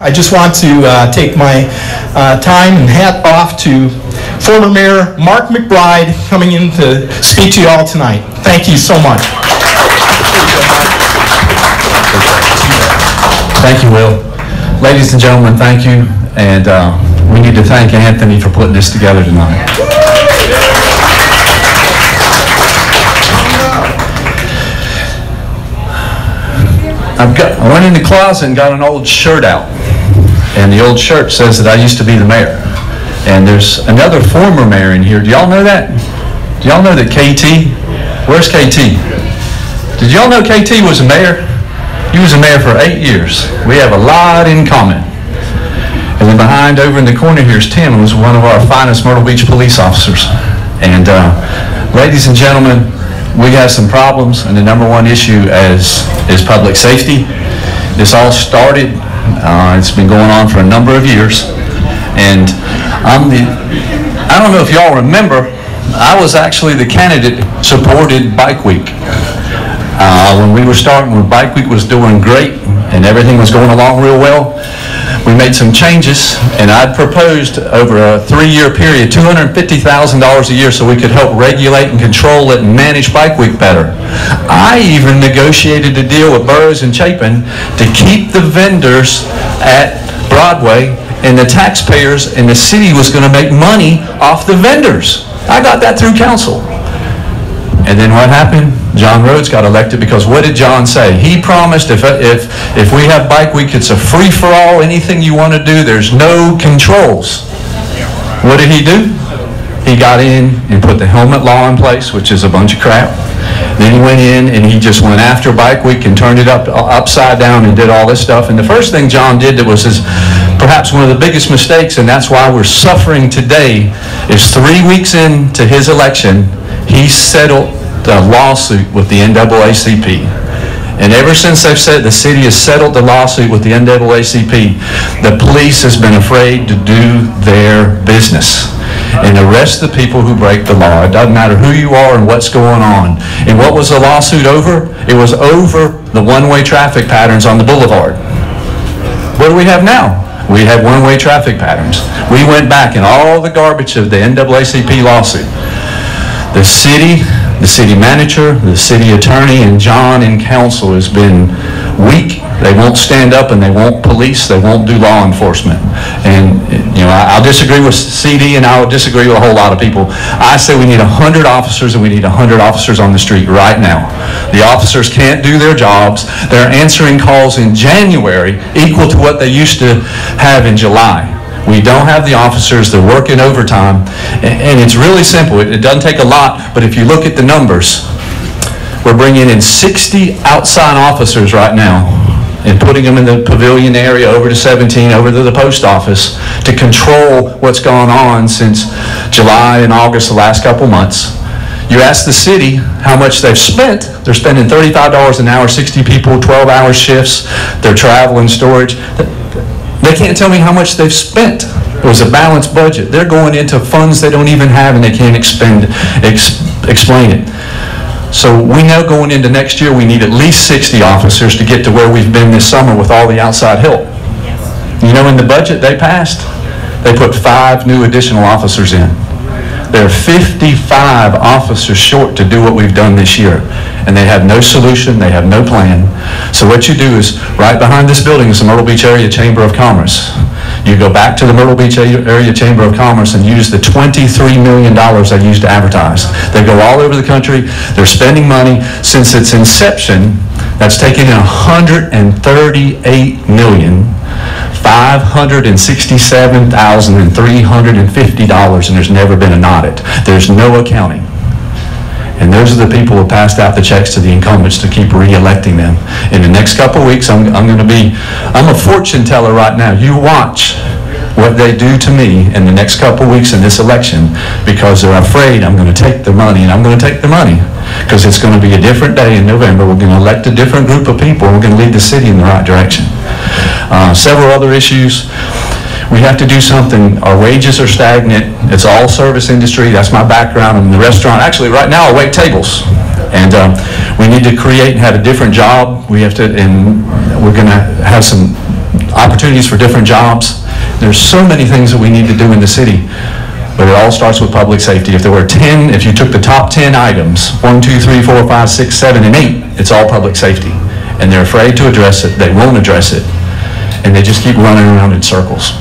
I just want to take my time and hat off to former Mayor Mark McBride coming in to speak to you all tonight. Thank you so much. Thank you, Will. Ladies and gentlemen, thank you. And we need to thank Anthony for putting this together tonight. I went in the closet and got an old shirt out. And the old shirt says that I used to be the mayor. And there's another former mayor in here. Do y'all know that? Do y'all know that KT? Where's KT? Did y'all know KT was a mayor? He was a mayor for 8 years. We have a lot in common. And then behind, over in the corner here, is Tim, who's one of our finest Myrtle Beach police officers. And ladies and gentlemen, we have some problems, and the number one issue is public safety. This all started, it's been going on for a number of years, and I don't know if y'all remember, I was actually the candidate that supported Bike Week. When we were starting, when Bike Week was doing great and everything was going along real well, we made some changes, and I'd proposed over a 3-year period $250,000 a year so we could help regulate and control it and manage Bike Week better. I even negotiated a deal with Burroughs and Chapin to keep the vendors at Broadway, and the taxpayers and the city was going to make money off the vendors. I got that through council. And then what happened? John Rhodes got elected because what did John say? He promised if we have Bike Week, it's a free-for-all, anything you want to do, there's no controls. What did he do? He got in and put the helmet law in place, which is a bunch of crap. Then he went in and he just went after Bike Week and turned it upside down and did all this stuff. And the first thing John did that was perhaps one of the biggest mistakes, and that's why we're suffering today, is 3 weeks into his election, he settled the lawsuit with the NAACP. And ever since they've said the city has settled the lawsuit with the NAACP, the police has been afraid to do their business and arrest the people who break the law. It doesn't matter who you are and what's going on. And what was the lawsuit over? It was over the one-way traffic patterns on the boulevard. What do we have now? We have one-way traffic patterns. We went back and all the garbage of the NAACP lawsuit. The city manager, the city attorney, and John and council has been weak. They won't stand up and they won't police, they won't do law enforcement. And you know, I'll disagree with CD and I'll disagree with a whole lot of people. I say we need 100 officers and we need 100 officers on the street right now. The officers can't do their jobs. They're answering calls in January equal to what they used to have in July. We don't have the officers, they're working overtime, and it's really simple. It doesn't take a lot, but if you look at the numbers, we're bringing in 60 outside officers right now and putting them in the pavilion area over to 17, over to the post office to control what's gone on since July and August, the last couple months. You ask the city how much they've spent. They're spending $35 an hour, 60 people, 12-hour shifts, their travel and storage. They can't tell me how much they've spent. It was a balanced budget. They're going into funds they don't even have and they can't explain it. So we know going into next year we need at least 60 officers to get to where we've been this summer with all the outside help. You know, in the budget they passed, they put 5 new additional officers in. There are 55 officers short to do what we've done this year. And they have no solution, they have no plan. So what you do is, right behind this building is the Myrtle Beach Area Chamber of Commerce. You go back to the Myrtle Beach Area Chamber of Commerce and use the $23 million they use to advertise. They go all over the country, they're spending money. Since its inception, that's taken in $138,567,350, and there's never been an audit. There's no accounting. And those are the people who passed out the checks to the incumbents to keep re-electing them. In the next couple of weeks, I'm a fortune teller right now. You watch what they do to me in the next couple of weeks in this election, because they're afraid I'm going to take their money, and I'm going to take their money because it's going to be a different day in November. We're going to elect a different group of people. We're going to lead the city in the right direction. Several other issues. We have to do something. Our wages are stagnant. It's all service industry. That's my background in the restaurant. Actually, right now I wait tables. And we need to create and have a different job. We have to, and we're going to have some opportunities for different jobs. There's so many things that we need to do in the city, but it all starts with public safety. If there were 10, if you took the top 10 items, 1, 2, 3, 4, 5, 6, 7, and 8, it's all public safety. And they're afraid to address it. They won't address it. And they just keep running around in circles.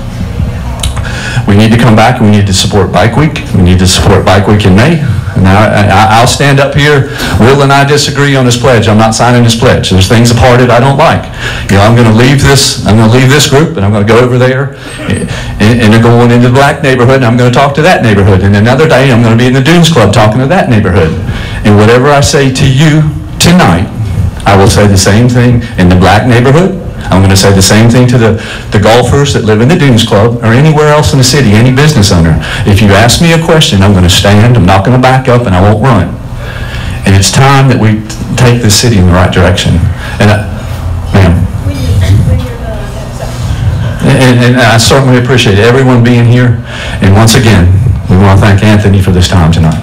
We need to come back and we need to support Bike Week. We need to support Bike Week in May. And I'll stand up here. Will and I disagree on this pledge. I'm not signing this pledge. There's things a part of it I don't like. You know, I'm going to leave this group and I'm going to go over there and going into the black neighborhood and I'm going to talk to that neighborhood. And another day I'm going to be in the Dunes Club talking to that neighborhood. And whatever I say to you tonight, I will say the same thing in the black neighborhood. I'm going to say the same thing to the golfers that live in the Dunes Club or anywhere else in the city, any business owner. If you ask me a question, I'm going to stand, I'm not going to back up, and I won't run. And it's time that we take this city in the right direction. And ma'am. And I certainly appreciate everyone being here. And once again, we want to thank Anthony for this time tonight.